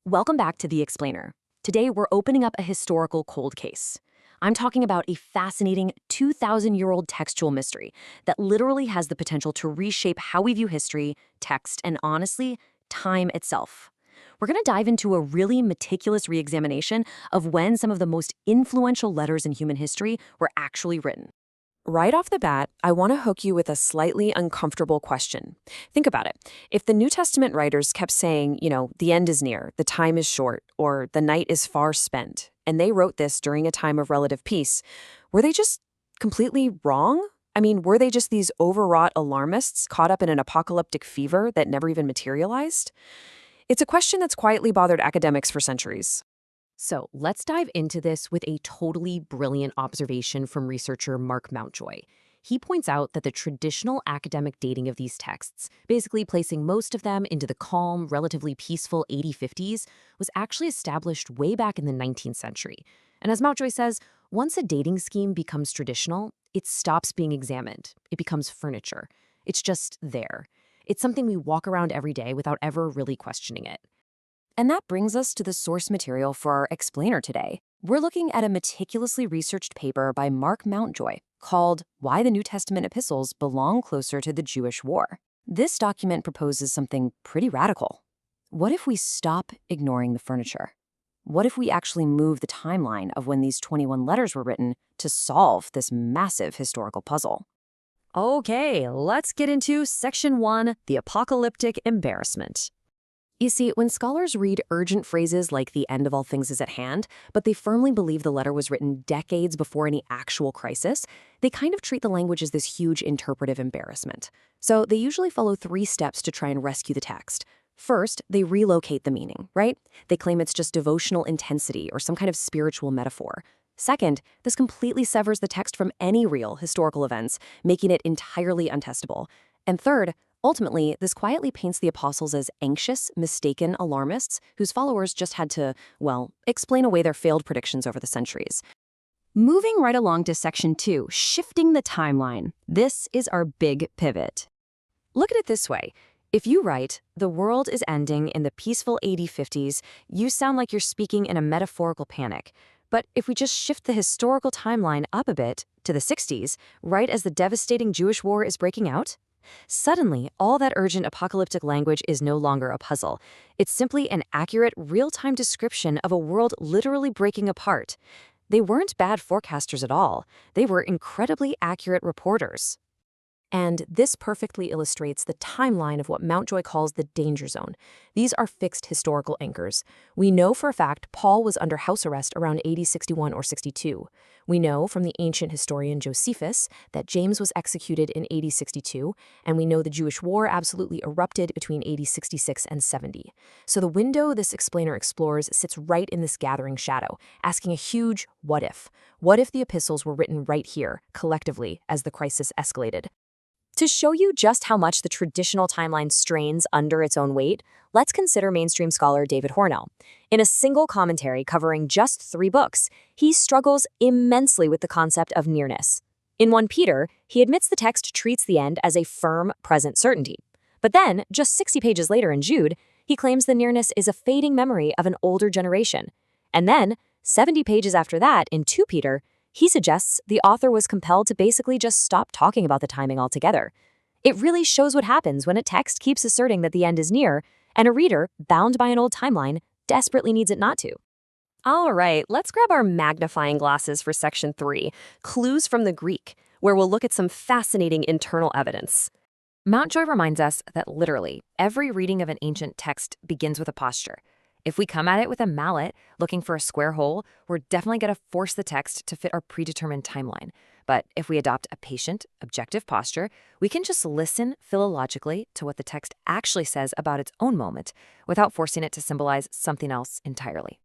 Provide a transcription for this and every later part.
Welcome back to The Explainer. Today, we're opening up a historical cold case. I'm talking about a fascinating 2,000-year-old textual mystery that literally has the potential to reshape how we view history, text, and honestly, time itself. We're going to dive into a really meticulous re-examination of when some of the most influential letters in human history were actually written. Right off the bat, I want to hook you with a slightly uncomfortable question. Think about it. If the New Testament writers kept saying, the end is near, the time is short, or the night is far spent, and they wrote this during a time of relative peace, were they just completely wrong? I mean, were they just these overwrought alarmists caught up in an apocalyptic fever that never even materialized? It's a question that's quietly bothered academics for centuries. So let's dive into this with a totally brilliant observation from researcher Mark Mountjoy. He points out that the traditional academic dating of these texts, basically placing most of them into the calm, relatively peaceful 8050s, was actually established way back in the 19th century. And as Mountjoy says, once a dating scheme becomes traditional, it stops being examined. It becomes furniture. It's just there. It's something we walk around every day without ever really questioning it. And that brings us to the source material for our explainer today. We're looking at a meticulously researched paper by Mark Mountjoy called Why the New Testament Epistles Belong Closer to the Jewish War. This document proposes something pretty radical. What if we stop ignoring the furniture? What if we actually move the timeline of when these 21 letters were written to solve this massive historical puzzle? Okay, let's get into Section 1, the apocalyptic embarrassment. You see, when scholars read urgent phrases like the end of all things is at hand, but they firmly believe the letter was written decades before any actual crisis, they kind of treat the language as this huge interpretive embarrassment. So they usually follow 3 steps to try and rescue the text. First, they relocate the meaning, right? They claim it's just devotional intensity or some kind of spiritual metaphor. Second, this completely severs the text from any real historical events, making it entirely untestable. And third, ultimately, this quietly paints the apostles as anxious, mistaken alarmists whose followers just had to, explain away their failed predictions over the centuries. Moving right along to Section 2, shifting the timeline. This is our big pivot. Look at it this way. If you write, the world is ending in the peaceful 8050s, you sound like you're speaking in a metaphorical panic. But if we just shift the historical timeline up a bit to the 60s, right as the devastating Jewish war is breaking out, suddenly, all that urgent apocalyptic language is no longer a puzzle. It's simply an accurate, real-time description of a world literally breaking apart. They weren't bad forecasters at all. They were incredibly accurate reporters. And this perfectly illustrates the timeline of what Mountjoy calls the danger zone. These are fixed historical anchors. We know for a fact Paul was under house arrest around AD 61 or 62. We know from the ancient historian Josephus that James was executed in AD 62, and we know the Jewish war absolutely erupted between AD 66 and 70. So the window this explainer explores sits right in this gathering shadow, asking a huge what if. What if the epistles were written right here, collectively, as the crisis escalated? To show you just how much the traditional timeline strains under its own weight, let's consider mainstream scholar David Hornell. In a single commentary covering just 3 books, he struggles immensely with the concept of nearness. In 1 Peter, he admits the text treats the end as a firm, present certainty. But then, just 60 pages later in Jude, he claims the nearness is a fading memory of an older generation. And then, 70 pages after that, in 2 Peter, he suggests the author was compelled to basically just stop talking about the timing altogether. It really shows what happens when a text keeps asserting that the end is near, and a reader, bound by an old timeline, desperately needs it not to. All right, let's grab our magnifying glasses for Section 3, Clues from the Greek, where we'll look at some fascinating internal evidence. Mountjoy reminds us that literally every reading of an ancient text begins with a posture. If we come at it with a mallet, looking for a square hole, we're definitely going to force the text to fit our predetermined timeline. But if we adopt a patient, objective posture, we can just listen philologically to what the text actually says about its own moment, without forcing it to symbolize something else entirely.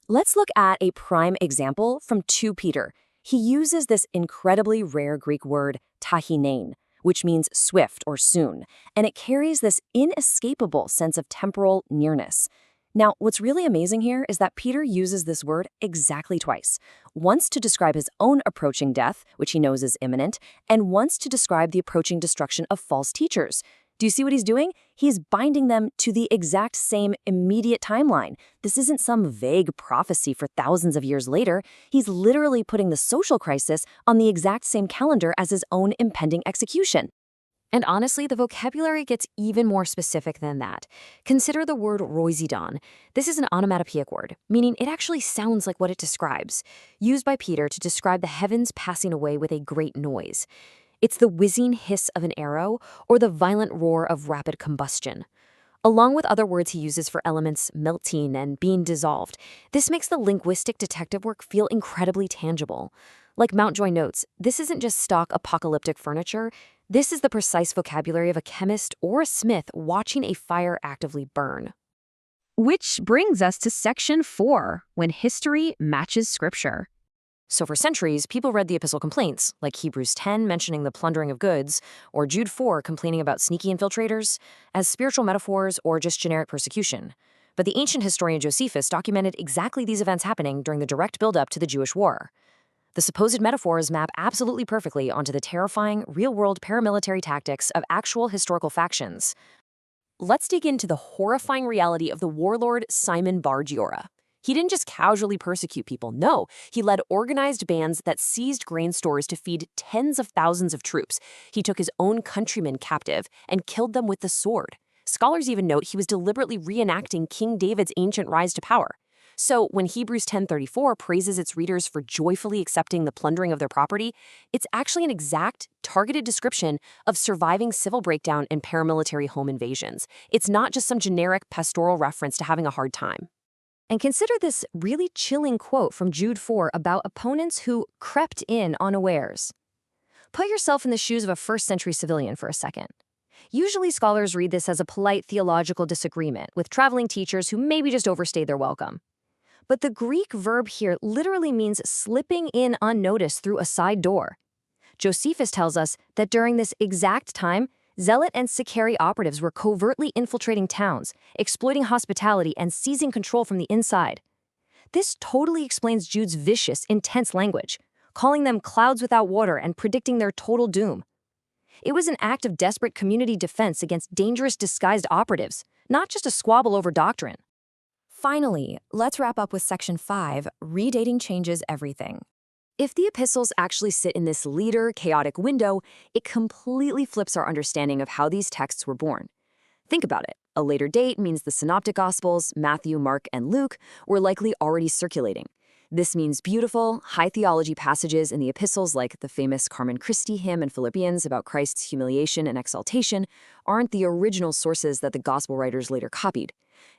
Let's look at a prime example from 2 Peter. He uses this incredibly rare Greek word, tahinein, which means swift or soon, and it carries this inescapable sense of temporal nearness. Now, what's really amazing here is that Peter uses this word exactly twice. Once to describe his own approaching death, which he knows is imminent, and once to describe the approaching destruction of false teachers. Do you see what he's doing? He's binding them to the exact same immediate timeline. This isn't some vague prophecy for thousands of years later. He's literally putting the social crisis on the exact same calendar as his own impending execution. And honestly, the vocabulary gets even more specific than that. Consider the word roizidon. This is an onomatopoeic word, meaning it actually sounds like what it describes, used by Peter to describe the heavens passing away with a great noise. It's the whizzing hiss of an arrow or the violent roar of rapid combustion. Along with other words he uses for elements melting and being dissolved, this makes the linguistic detective work feel incredibly tangible. Like Mountjoy notes, this isn't just stock apocalyptic furniture. This is the precise vocabulary of a chemist or a smith watching a fire actively burn. Which brings us to section 4, when history matches scripture. So for centuries, people read the epistle complaints, like Hebrews 10 mentioning the plundering of goods, or Jude 4 complaining about sneaky infiltrators, as spiritual metaphors or just generic persecution. But the ancient historian Josephus documented exactly these events happening during the direct buildup to the Jewish war. The supposed metaphors map absolutely perfectly onto the terrifying, real-world paramilitary tactics of actual historical factions. Let's dig into the horrifying reality of the warlord Simon bar Giora. He didn't just casually persecute people, no. He led organized bands that seized grain stores to feed tens of thousands of troops. He took his own countrymen captive and killed them with the sword. Scholars even note he was deliberately reenacting King David's ancient rise to power. So when Hebrews 10:34 praises its readers for joyfully accepting the plundering of their property, it's actually an exact, targeted description of surviving civil breakdown and paramilitary home invasions. It's not just some generic pastoral reference to having a hard time. And consider this really chilling quote from Jude 4 about opponents who crept in unawares. Put yourself in the shoes of a first-century civilian for a second. Usually scholars read this as a polite theological disagreement with traveling teachers who maybe just overstayed their welcome. But the Greek verb here literally means slipping in unnoticed through a side door. Josephus tells us that during this exact time, Zealot and Sicarii operatives were covertly infiltrating towns, exploiting hospitality, and seizing control from the inside. This totally explains Jude's vicious, intense language, calling them clouds without water and predicting their total doom. It was an act of desperate community defense against dangerous disguised operatives, not just a squabble over doctrine. Finally, let's wrap up with section 5, redating changes everything. If the epistles actually sit in this leader, chaotic window, it completely flips our understanding of how these texts were born. Think about it. A later date means the Synoptic Gospels, Matthew, Mark, and Luke, were likely already circulating. This means beautiful, high theology passages in the epistles like the famous Carmen Christi hymn in Philippians about Christ's humiliation and exaltation aren't the original sources that the gospel writers later copied.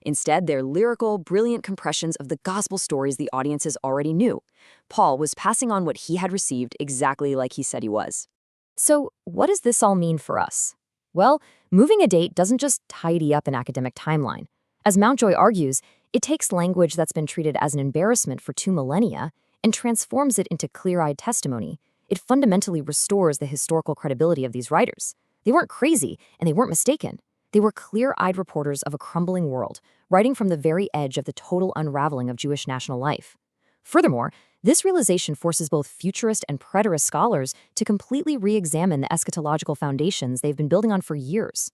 Instead, they're lyrical, brilliant compressions of the gospel stories the audiences already knew. Paul was passing on what he had received exactly like he said he was. So, what does this all mean for us? Well, moving a date doesn't just tidy up an academic timeline. As Mountjoy argues, it takes language that's been treated as an embarrassment for 2 millennia and transforms it into clear-eyed testimony. It fundamentally restores the historical credibility of these writers. They weren't crazy, and they weren't mistaken. They were clear-eyed reporters of a crumbling world, writing from the very edge of the total unraveling of Jewish national life. Furthermore, this realization forces both futurist and preterist scholars to completely re-examine the eschatological foundations they've been building on for years.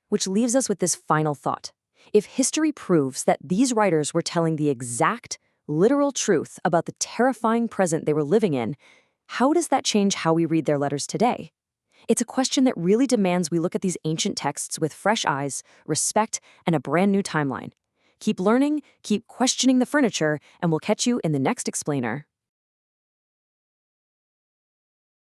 Which leaves us with this final thought. If history proves that these writers were telling the exact, literal truth about the terrifying present they were living in, how does that change how we read their letters today? It's a question that really demands we look at these ancient texts with fresh eyes, respect, and a brand new timeline. Keep learning, keep questioning the furniture, and we'll catch you in the next explainer.